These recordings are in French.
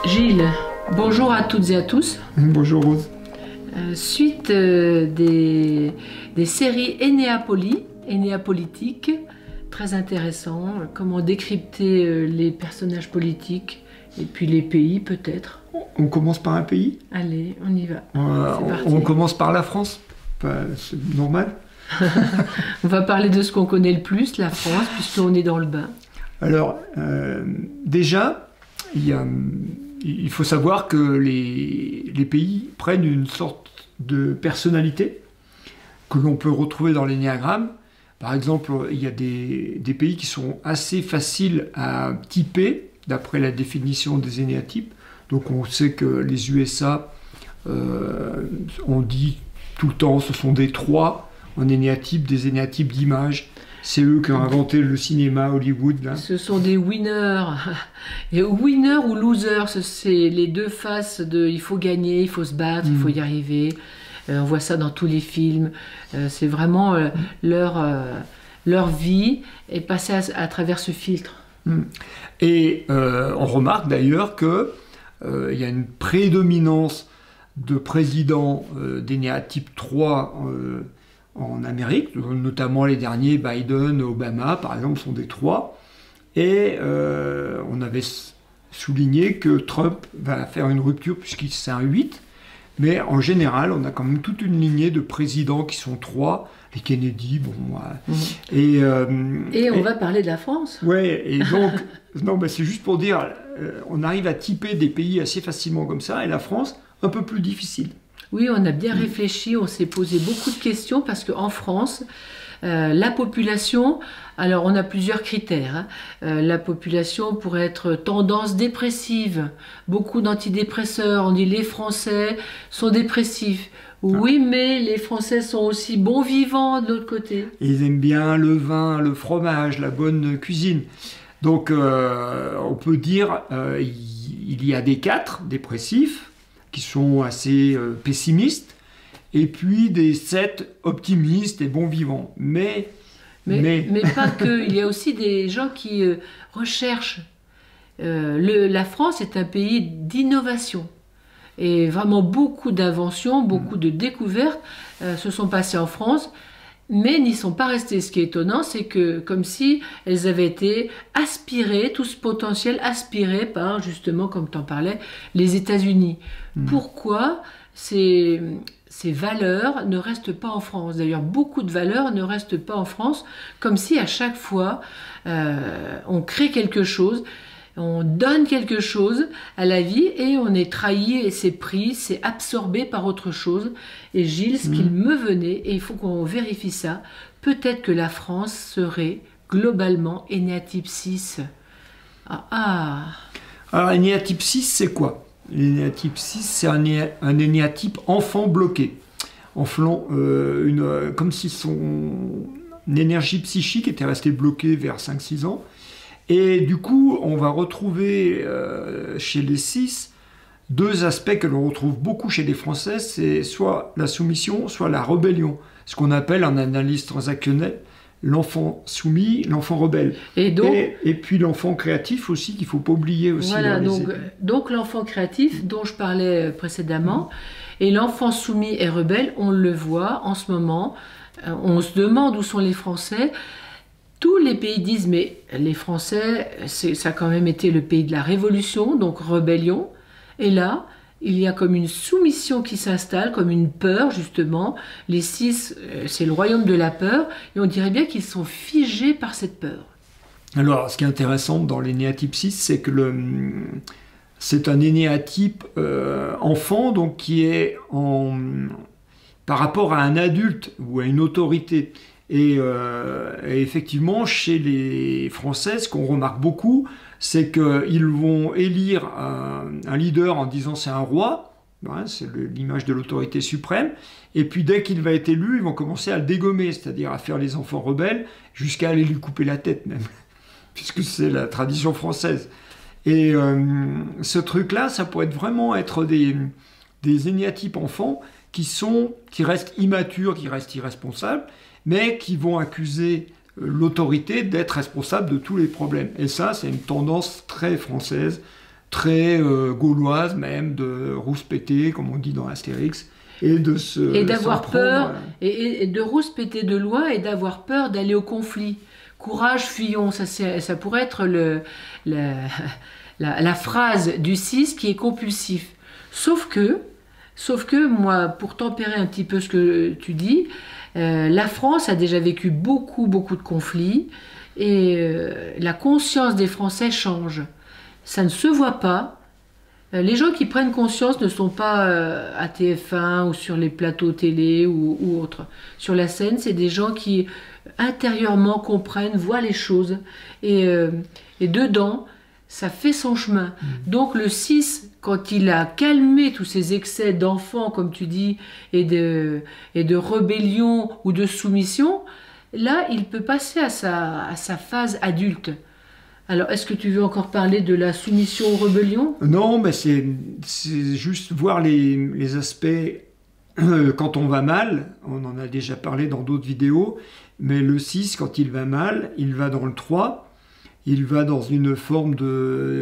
Gilles, bonjour à toutes et à tous. Bonjour Rose. Suite des séries Ennéapolitiques, très intéressant, comment décrypter les personnages politiques et puis les pays peut-être. On commence par un pays? Allez, on y va. On commence par la France, enfin, c'est normal. On va parler de ce qu'on connaît le plus, la France, puisqu'on est dans le bain. Alors, déjà, il faut savoir que les pays prennent une sorte de personnalité que l'on peut retrouver dans l'énéagramme. Par exemple, il y a des pays qui sont assez faciles à typer, d'après la définition des énéatypes. Donc on sait que les USA, on dit tout le temps, ce sont des 3 en énéatype, des énéatypes d'image. C'est eux qui ont inventé le cinéma, Hollywood. Là. Ce sont des winners. Et winner ou loser, c'est les deux faces de il faut gagner, il faut se battre, il faut y arriver. On voit ça dans tous les films. C'est vraiment leur vie est passée à travers ce filtre. Et on remarque d'ailleurs qu'il y a une prédominance de présidents d'énéatype 3 en Amérique, notamment les derniers, Biden, Obama, par exemple, sont des 3. Et on avait souligné que Trump va faire une rupture puisqu'il c'est un 8. Mais en général, on a quand même toute une lignée de présidents qui sont 3. Les Kennedy, bon... Et on va parler de la France. Ouais, et donc... non, mais c'est juste pour dire, on arrive à typer des pays assez facilement comme ça, et la France, un peu plus difficile. Oui, on a bien réfléchi, on s'est posé beaucoup de questions, parce qu'en France, la population... Alors, on a plusieurs critères. La population pourrait être tendance dépressive, beaucoup d'antidépresseurs. On dit les Français sont dépressifs. Oui, mais les Français sont aussi bons vivants de l'autre côté. Ils aiment bien le vin, le fromage, la bonne cuisine. Donc, on peut dire il y a des 4 dépressifs qui sont assez pessimistes, et puis des 7 optimistes et bons vivants. Mais pas que. Il y a aussi des gens qui recherchent. La France est un pays d'innovation. Et vraiment beaucoup d'inventions, beaucoup de découvertes se sont passées en France, mais n'y sont pas restées. Ce qui est étonnant, c'est que comme si elles avaient été aspirées, tout ce potentiel aspiré par, justement, comme tu en parlais, les États-Unis. Pourquoi ces valeurs ne restent pas en France? D'ailleurs, beaucoup de valeurs ne restent pas en France, comme si à chaque fois, on crée quelque chose, on donne quelque chose à la vie et on est trahi et c'est pris, c'est absorbé par autre chose. Et Gilles, ce qu'il me venait, et il faut qu'on vérifie ça, peut-être que la France serait globalement énéatype 6. Alors, énéatype 6, c'est quoi? L'énéatype 6, c'est un énéatype enfant bloqué. Comme si son énergie psychique était restée bloquée vers 5-6 ans. Et du coup, on va retrouver chez les 6 2 aspects que l'on retrouve beaucoup chez les Français, c'est soit la soumission, soit la rébellion. Ce qu'on appelle en analyse transactionnelle l'enfant soumis, l'enfant rebelle. Et puis l'enfant créatif aussi, qu'il ne faut pas oublier aussi. Voilà, donc l'enfant créatif dont je parlais précédemment, et l'enfant soumis et rebelle, on le voit en ce moment, on se demande où sont les Français. Tous les pays disent, mais les Français, ça a quand même été le pays de la Révolution, donc rébellion. Et là, il y a comme une soumission qui s'installe, comme une peur, justement. Les 6, c'est le royaume de la peur, et on dirait bien qu'ils sont figés par cette peur. Alors, ce qui est intéressant dans l'énéatype 6, c'est que c'est un énéatype enfant, donc qui est par rapport à un adulte ou à une autorité. Et effectivement, chez les Français, ce qu'on remarque beaucoup, c'est qu'ils vont élire un leader en disant c'est un roi, hein, c'est l'image de l'autorité suprême, et puis dès qu'il va être élu, ils vont commencer à le dégommer, c'est-à-dire à faire les enfants rebelles, jusqu'à aller lui couper la tête même, puisque c'est la tradition française. Et ce truc-là, ça pourrait vraiment être des énéatypes enfants qui restent immatures, qui restent irresponsables, mais qui vont accuser l'autorité d'être responsable de tous les problèmes. Et ça, c'est une tendance très française très gauloise même, de rouspéter, comme on dit dans Astérix, et de se... Et d'avoir peur, et de rouspéter de loin, et d'avoir peur d'aller au conflit. Courage, fuyons, ça pourrait être la phrase du 6 qui est compulsif. Sauf que moi, pour tempérer un petit peu ce que tu dis, la France a déjà vécu beaucoup de conflits, et la conscience des Français change. Ça ne se voit pas. Les gens qui prennent conscience ne sont pas à TF1 ou sur les plateaux télé ou autres. Sur la scène, c'est des gens qui intérieurement comprennent, voient les choses. Et dedans, ça fait son chemin. Donc le 6, quand il a calmé tous ces excès d'enfants, comme tu dis, et de rébellion ou de soumission, là, il peut passer à sa phase adulte. Alors, est-ce que tu veux encore parler de la soumission-rébellion? Non, mais c'est juste voir les aspects quand on va mal. On en a déjà parlé dans d'autres vidéos. Mais le 6, quand il va mal, il va dans le 3. Il va dans une forme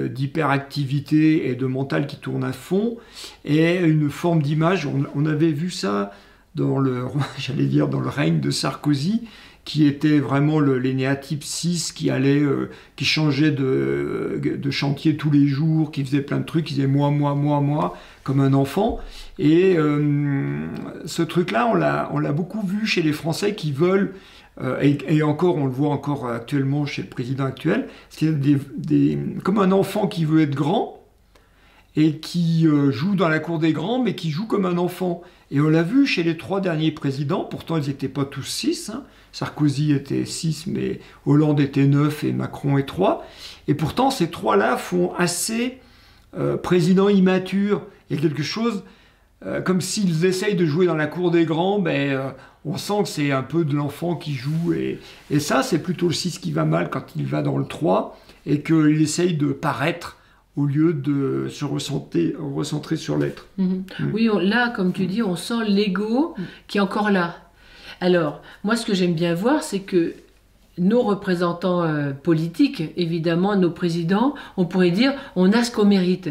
d'hyperactivité et de mental qui tourne à fond. Et une forme d'image. On avait vu ça dans j'allais dire, dans le règne de Sarkozy, qui était vraiment l'énéatype 6, qui changeait de chantier tous les jours, qui faisait plein de trucs, qui disait moi, comme un enfant. Et ce truc-là, on l'a beaucoup vu chez les Français qui veulent, et encore, on le voit encore actuellement chez le président actuel, c'est comme un enfant qui veut être grand, et qui joue dans la cour des grands, mais qui joue comme un enfant. Et on l'a vu chez les 3 derniers présidents, pourtant ils n'étaient pas tous 6, hein. Sarkozy était 6, mais Hollande était 9 et Macron est 3. Et pourtant, ces 3-là font assez président immature. Il y a quelque chose, comme s'ils essayent de jouer dans la cour des grands, on sent que c'est un peu de l'enfant qui joue. Et ça, c'est plutôt le 6 qui va mal quand il va dans le 3 et qu'il essaye de paraître au lieu de se recentrer sur l'être. Oui, là, comme tu dis, on sent l'ego qui est encore là. Alors, moi, ce que j'aime bien voir, c'est que nos représentants politiques, évidemment, nos présidents, on pourrait dire, on a ce qu'on mérite.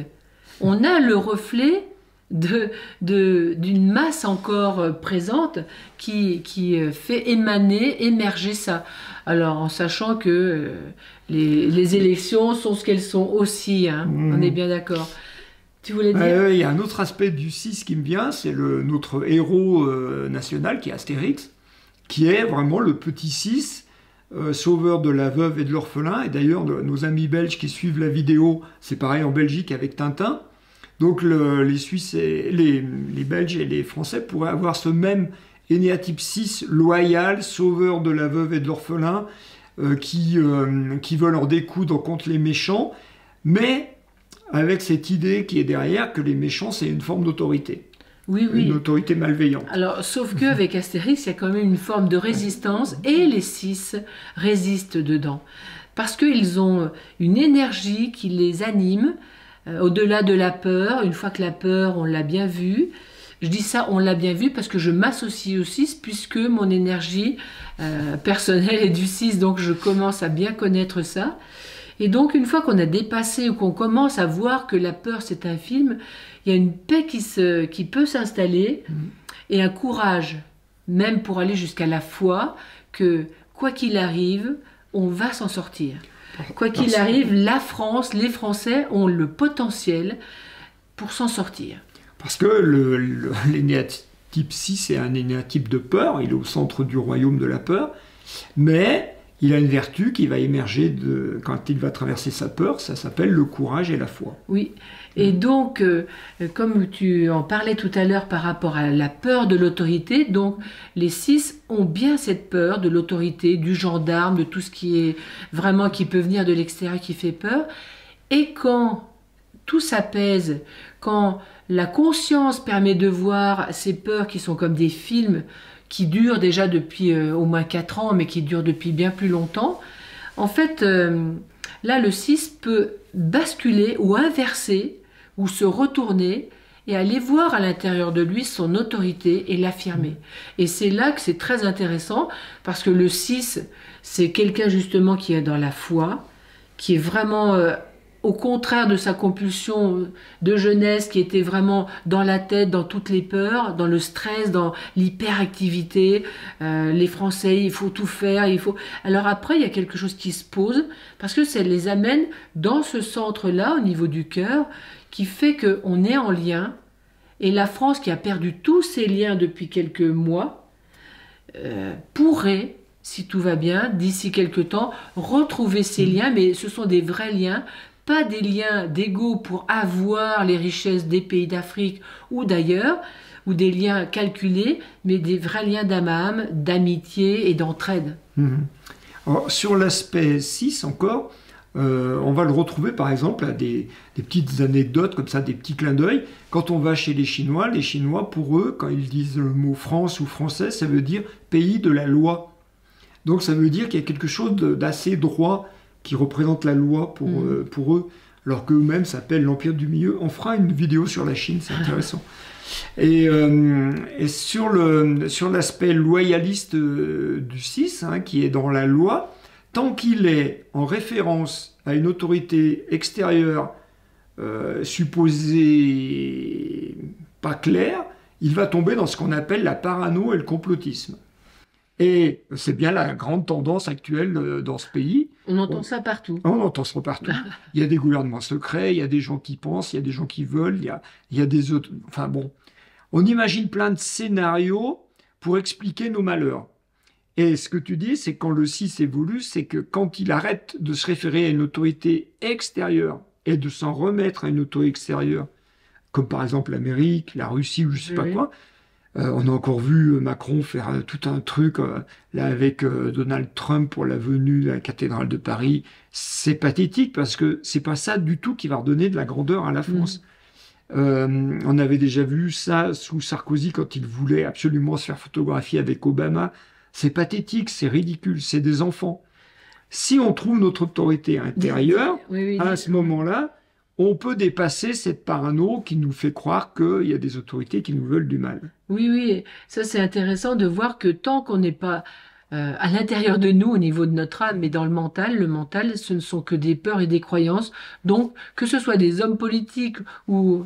On a le reflet d'une masse encore présente qui fait émerger ça. Alors, en sachant que les élections sont ce qu'elles sont aussi, hein, on est bien d'accord. Tu voulais dire? Il y a un autre aspect du 6 qui me vient, c'est notre héros national qui est Astérix, qui est vraiment le petit 6, sauveur de la veuve et de l'orphelin. Et d'ailleurs, nos amis belges qui suivent la vidéo, c'est pareil en Belgique avec Tintin. Donc les Suisses, les Belges et les Français pourraient avoir ce même énéatype 6 loyal, sauveur de la veuve et de l'orphelin, qui veulent en découdre contre les méchants, mais avec cette idée qui est derrière que les méchants, c'est une forme d'autorité. Oui. Une autorité malveillante. Alors, sauf qu'avec Astérix, il y a quand même une forme de résistance, et les 6 résistent dedans. Parce qu'ils ont une énergie qui les anime, au-delà de la peur. Une fois que la peur, on l'a bien vue. Je dis ça, on l'a bien vu, parce que je m'associe au 6, puisque mon énergie personnelle est du 6, donc je commence à bien connaître ça. Et donc, une fois qu'on a dépassé ou qu'on commence à voir que la peur, c'est un film, il y a une paix qui peut s'installer et un courage, même pour aller jusqu'à la foi, que quoi qu'il arrive, on va s'en sortir. Quoi qu'il arrive, la France, les Français ont le potentiel pour s'en sortir. Parce que l'énéatype 6 est un énéatype de peur, il est au centre du royaume de la peur, mais il a une vertu qui va émerger quand il va traverser sa peur, ça s'appelle le courage et la foi. Oui, et donc, comme tu en parlais tout à l'heure par rapport à la peur de l'autorité, donc les 6 ont bien cette peur de l'autorité, du gendarme, de tout ce qui est vraiment, qui peut venir de l'extérieur, qui fait peur. Et quand tout s'apaise, quand la conscience permet de voir ces peurs qui sont comme des films, qui durent déjà depuis au moins 4 ans, mais qui durent depuis bien plus longtemps, en fait, là, le 6 peut basculer ou inverser, ou se retourner, et aller voir à l'intérieur de lui son autorité et l'affirmer. Et c'est là que c'est très intéressant, parce que le 6, c'est quelqu'un justement qui est dans la foi, qui est vraiment au contraire de sa compulsion de jeunesse qui était vraiment dans la tête, dans toutes les peurs, dans le stress, dans l'hyperactivité. Les Français, il faut tout faire, il faut... Alors après, il y a quelque chose qui se pose, parce que ça les amène dans ce centre-là, au niveau du cœur, qui fait qu'on est en lien. Et la France, qui a perdu tous ses liens depuis quelques mois, pourrait, si tout va bien, d'ici quelques temps, retrouver ces liens, mais ce sont des vrais liens, pas des liens d'ego pour avoir les richesses des pays d'Afrique ou d'ailleurs, ou des liens calculés, mais des vrais liens d'âme à âme, d'amitié et d'entraide. Alors, sur l'aspect 6 encore, on va le retrouver par exemple à des petites anecdotes comme ça, des petits clins d'œil. Quand on va chez les Chinois, pour eux, quand ils disent le mot France ou français, ça veut dire pays de la loi. Donc ça veut dire qu'il y a quelque chose d'assez droit qui représente la loi pour eux, alors qu'eux-mêmes s'appellent l'Empire du Milieu. On fera une vidéo sur la Chine, c'est intéressant. Et sur l'aspect loyaliste du 6, hein, qui est dans la loi, tant qu'il est en référence à une autorité extérieure supposée pas claire, il va tomber dans ce qu'on appelle la parano et le complotisme. Et c'est bien la grande tendance actuelle dans ce pays. On entend ça partout. On entend ça partout. Il y a des gouvernements secrets, il y a des gens qui pensent, il y a des gens qui veulent, il y a des autres... Enfin bon, on imagine plein de scénarios pour expliquer nos malheurs. Et ce que tu dis, c'est quand le 6 évolue, c'est que quand il arrête de se référer à une autorité extérieure et de s'en remettre à une autorité extérieure, comme par exemple l'Amérique, la Russie ou je sais pas quoi, on a encore vu Macron faire tout un truc là avec Donald Trump pour la venue à la cathédrale de Paris. C'est pathétique parce que c'est pas ça du tout qui va redonner de la grandeur à la France. On avait déjà vu ça sous Sarkozy quand il voulait absolument se faire photographier avec Obama. C'est pathétique, c'est ridicule, c'est des enfants. Si on trouve notre autorité intérieure, à ce moment-là, on peut dépasser cette parano qui nous fait croire qu'il y a des autorités qui nous veulent du mal. Oui, ça c'est intéressant de voir que tant qu'on n'est pas à l'intérieur de nous, au niveau de notre âme, mais dans le mental, ce ne sont que des peurs et des croyances. Donc, que ce soit des hommes politiques ou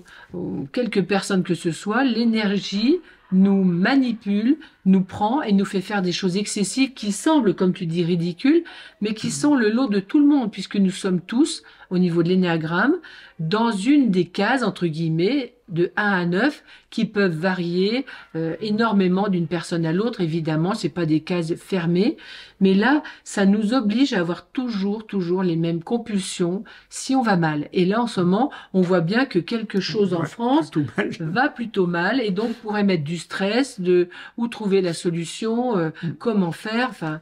quelques personnes que ce soit, l'énergie nous manipule, nous prend et nous fait faire des choses excessives qui semblent, comme tu dis, ridicules, mais qui sont le lot de tout le monde, puisque nous sommes tous, au niveau de l'énéagramme, dans une des cases, entre guillemets, de 1 à 9, qui peuvent varier énormément d'une personne à l'autre. Évidemment, c'est pas des cases fermées, mais là, ça nous oblige à avoir toujours les mêmes compulsions si on va mal. Et là, en ce moment, on voit bien que quelque chose en France va plutôt mal, et donc pourrait mettre du stress, où trouver la solution, comment faire, enfin...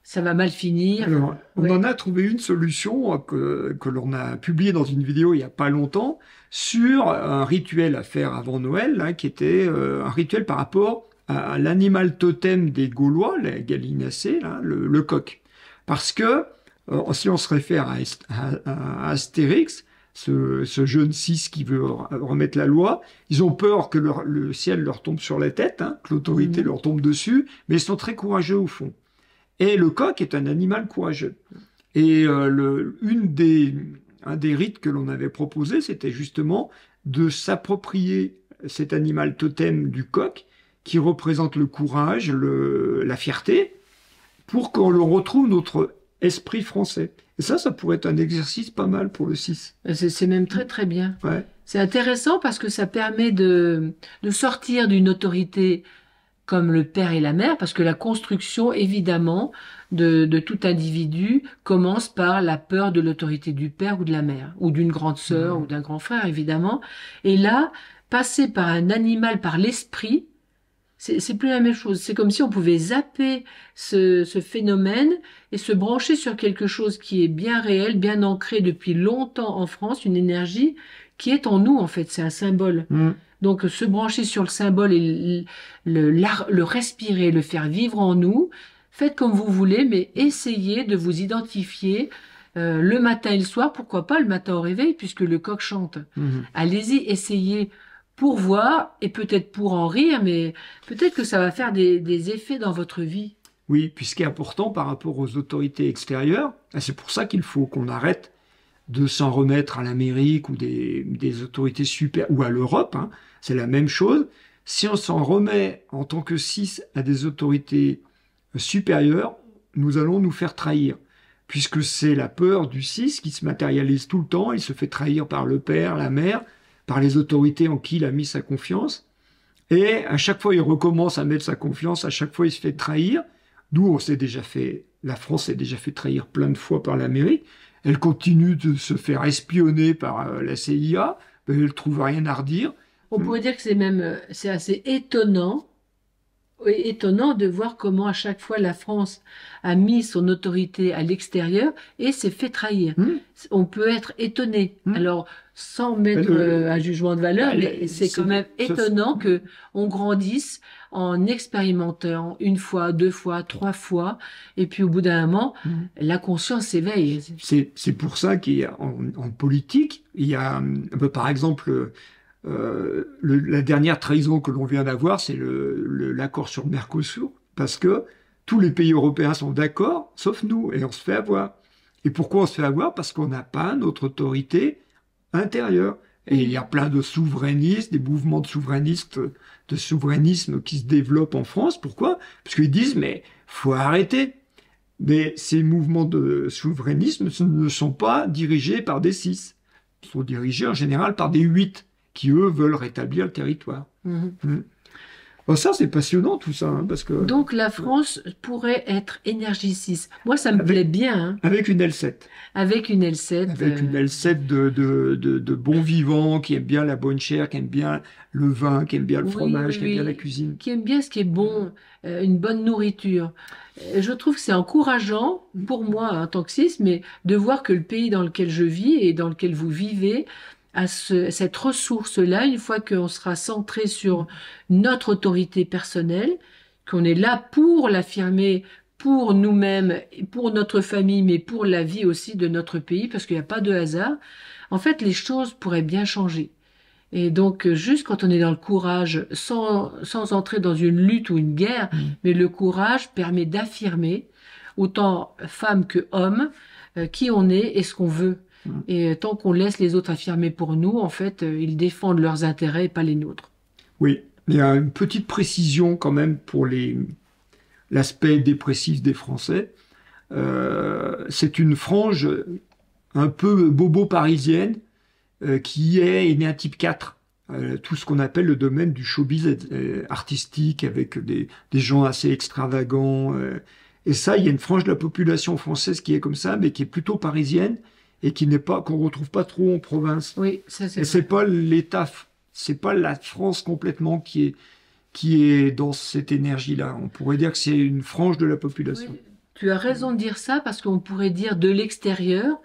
Ça va mal finir. Alors, on en a trouvé une solution que l'on a publiée dans une vidéo il n'y a pas longtemps sur un rituel à faire avant Noël, hein, qui était un rituel par rapport à l'animal totem des Gaulois, la gallinacée, là, le coq. Parce que, si on se réfère à Astérix, ce jeune 6 qui veut remettre la loi, ils ont peur que le ciel leur tombe sur la tête, hein, que l'autorité leur tombe dessus, mais ils sont très courageux au fond. Et le coq est un animal courageux. Et un des rites que l'on avait proposé, c'était justement de s'approprier cet animal totem du coq, qui représente le courage, la fierté, pour qu'on le retrouve notre esprit français. Et ça pourrait être un exercice pas mal pour le 6. C'est même très bien. Ouais. C'est intéressant parce que ça permet de sortir d'une autorité comme le père et la mère, parce que la construction, évidemment, de tout individu commence par la peur de l'autorité du père ou de la mère, ou d'une grande sœur ou d'un grand frère, évidemment. Et là, passer par un animal, par l'esprit, c'est plus la même chose. C'est comme si on pouvait zapper ce phénomène et se brancher sur quelque chose qui est bien réel, bien ancré depuis longtemps en France, une énergie qui est en nous, en fait. C'est un symbole. Donc, se brancher sur le symbole et le respirer, le faire vivre en nous, faites comme vous voulez, mais essayez de vous identifier le matin et le soir, pourquoi pas le matin au réveil, puisque le coq chante. Allez-y, essayez pour voir, et peut-être pour en rire, mais peut-être que ça va faire des effets dans votre vie. Oui, puis ce qui est important par rapport aux autorités extérieures, c'est pour ça qu'il faut qu'on arrête de s'en remettre à l'Amérique ou des autorités super, ou à l'Europe, hein, c'est la même chose. Si on s'en remet en tant que 6 à des autorités supérieures, nous allons nous faire trahir. Puisque c'est la peur du 6 qui se matérialise tout le temps, il se fait trahir par le père, la mère, par les autorités en qui il a mis sa confiance. Et à chaque fois, il recommence à mettre sa confiance, à chaque fois, il se fait trahir. Nous, la France s'est déjà fait trahir plein de fois par l'Amérique. Elle continue de se faire espionner par la CIA, mais elle ne trouve rien à redire. On pourrait dire que c'est assez étonnant de voir comment à chaque fois la France a mis son autorité à l'extérieur et s'est fait trahir. On peut être étonné. Alors, sans mettre un jugement de valeur, mais c'est quand même étonnant que on grandisse en expérimentant 1 fois, 2 fois, 3 fois, et puis au bout d'un moment, la conscience s'éveille. C'est pour ça qu'il y a en politique, il y a par exemple la dernière trahison que l'on vient d'avoir, c'est l'accord sur le Mercosur, parce que tous les pays européens sont d'accord, sauf nous, et on se fait avoir. Et pourquoi on se fait avoir? Parce qu'on n'a pas notre autorité intérieure. Et il y a plein de souverainistes, des mouvements de souverainisme qui se développent en France. Pourquoi? Parce qu'ils disent, mais faut arrêter. Mais ces mouvements de souverainisme ne sont pas dirigés par des 6. Ils sont dirigés en général par des 8. Qui, eux, veulent rétablir le territoire. Bon, ça, c'est passionnant, tout ça. Hein, parce que, donc, la France pourrait être énergie 6. Moi, ça me plaît bien. Hein. Avec une L7. Avec une L7. Avec une L7 de bons vivants, qui aime bien la bonne chair, qui aime bien le vin, qui aime bien le fromage, qui aime bien la cuisine. Qui aime bien ce qui est bon, une bonne nourriture. Je trouve que c'est encourageant, pour moi, en tant que 6, mais de voir que le pays dans lequel je vis et dans lequel vous vivez à cette ressource-là, une fois qu'on sera centré sur notre autorité personnelle, qu'on est là pour l'affirmer pour nous-mêmes, pour notre famille, mais pour la vie aussi de notre pays, parce qu'il n'y a pas de hasard, en fait, les choses pourraient bien changer. Et donc, juste quand on est dans le courage, sans entrer dans une lutte ou une guerre, mais le courage permet d'affirmer, autant femme que homme, qui on est et ce qu'on veut. Et tant qu'on laisse les autres affirmer pour nous, en fait, ils défendent leurs intérêts et pas les nôtres. Oui, il y a une petite précision quand même pour l'aspect dépressif des Français. C'est une frange un peu bobo parisienne qui est née à type 4. Tout ce qu'on appelle le domaine du showbiz artistique avec des gens assez extravagants. Et ça, il y a une frange de la population française qui est comme ça, mais qui est plutôt parisienne. Et qu'on retrouve pas trop en province. Oui, ça c'est. Et c'est pas l'État, c'est pas la France complètement qui est dans cette énergie-là. On pourrait dire que c'est une frange de la population. Oui, tu as raison de dire ça parce qu'on pourrait dire de l'extérieur,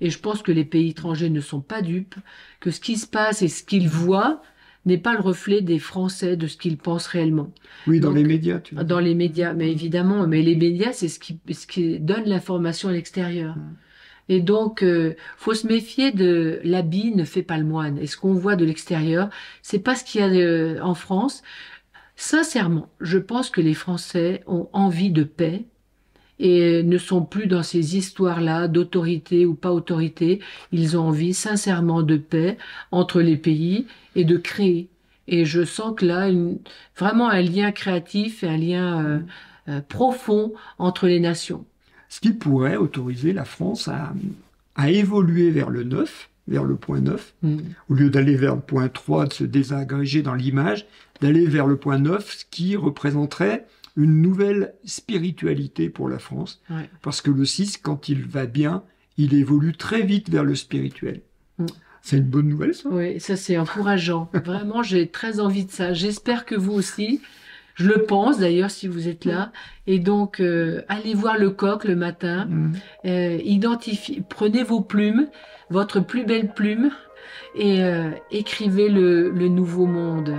et je pense que les pays étrangers ne sont pas dupes, que ce qui se passe et ce qu'ils voient n'est pas le reflet des Français, de ce qu'ils pensent réellement. Oui, dans les médias, tu vois. Dans les médias, mais évidemment, mais les médias, c'est ce qui donne l'information à l'extérieur. Et donc, faut se méfier de l'habit ne fait pas le moine. Et ce qu'on voit de l'extérieur, c'est pas ce qu'il y a en France. Sincèrement, je pense que les Français ont envie de paix et ne sont plus dans ces histoires-là d'autorité ou pas autorité. Ils ont envie sincèrement de paix entre les pays et de créer. Et je sens que là, vraiment un lien créatif et un lien profond entre les nations. Ce qui pourrait autoriser la France à évoluer vers le 9, vers le point 9, au lieu d'aller vers le point 3, de se désagréger dans l'image, d'aller vers le point 9, ce qui représenterait une nouvelle spiritualité pour la France. Ouais. Parce que le 6, quand il va bien, il évolue très vite vers le spirituel. C'est une bonne nouvelle, ça? Oui, ça c'est encourageant. Vraiment, j'ai très envie de ça. J'espère que vous aussi. Je le pense d'ailleurs si vous êtes là. Et donc, allez voir le coq le matin. Prenez vos plumes, votre plus belle plume, et écrivez le nouveau monde.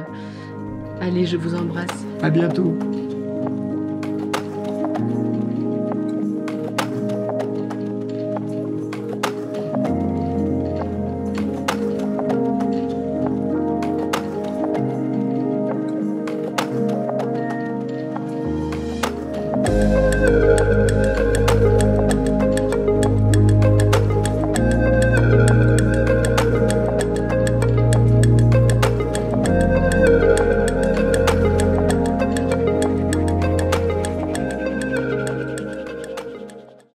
Allez, je vous embrasse. À bientôt.